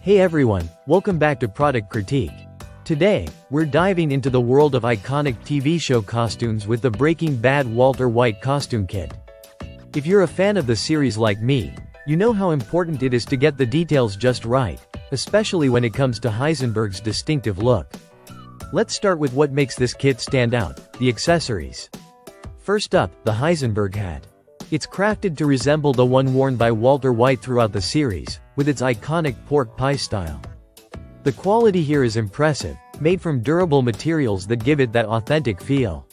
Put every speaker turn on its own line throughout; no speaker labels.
Hey everyone, welcome back to Product Critique. Today, we're diving into the world of iconic TV show costumes with the Breaking Bad Walter White costume kit. If you're a fan of the series like me, you know how important it is to get the details just right, especially when it comes to Heisenberg's distinctive look. Let's start with what makes this kit stand out, the accessories. First up, the Heisenberg hat. It's crafted to resemble the one worn by Walter White throughout the series, with its iconic pork pie style. The quality here is impressive, made from durable materials that give it that authentic feel.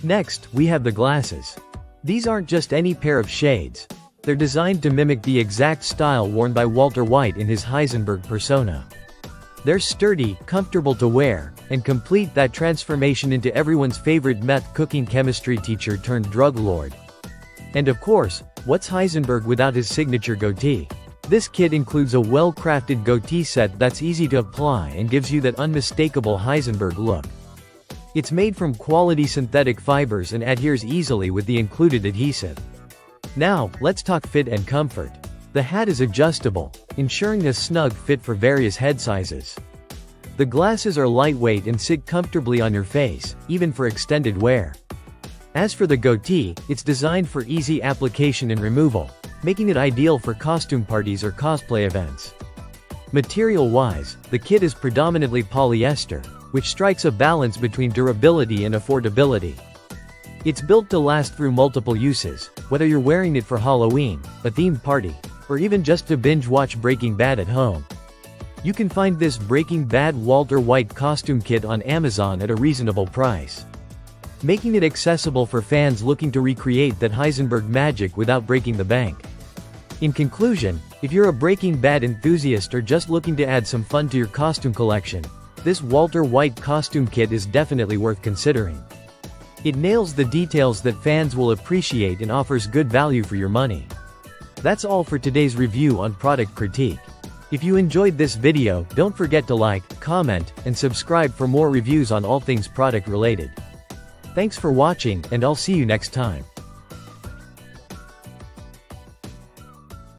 Next, we have the glasses. These aren't just any pair of shades. They're designed to mimic the exact style worn by Walter White in his Heisenberg persona. They're sturdy, comfortable to wear, and complete that transformation into everyone's favorite meth cooking chemistry teacher turned drug lord. And of course, what's Heisenberg without his signature goatee? This kit includes a well-crafted goatee set that's easy to apply and gives you that unmistakable Heisenberg look. It's made from quality synthetic fibers and adheres easily with the included adhesive. Now, let's talk fit and comfort. The hat is adjustable, ensuring a snug fit for various head sizes. The glasses are lightweight and sit comfortably on your face, even for extended wear. As for the goatee, it's designed for easy application and removal, making it ideal for costume parties or cosplay events. Material-wise, the kit is predominantly polyester, which strikes a balance between durability and affordability. It's built to last through multiple uses, whether you're wearing it for Halloween, a themed party, or even just to binge-watch Breaking Bad at home. You can find this Breaking Bad Walter White costume kit on Amazon at a reasonable price, making it accessible for fans looking to recreate that Heisenberg magic without breaking the bank. In conclusion, if you're a Breaking Bad enthusiast or just looking to add some fun to your costume collection, this Walter White costume kit is definitely worth considering. It nails the details that fans will appreciate and offers good value for your money. That's all for today's review on Product Critique. If you enjoyed this video, don't forget to like, comment, and subscribe for more reviews on all things product related. Thanks for watching, and I'll see you next time.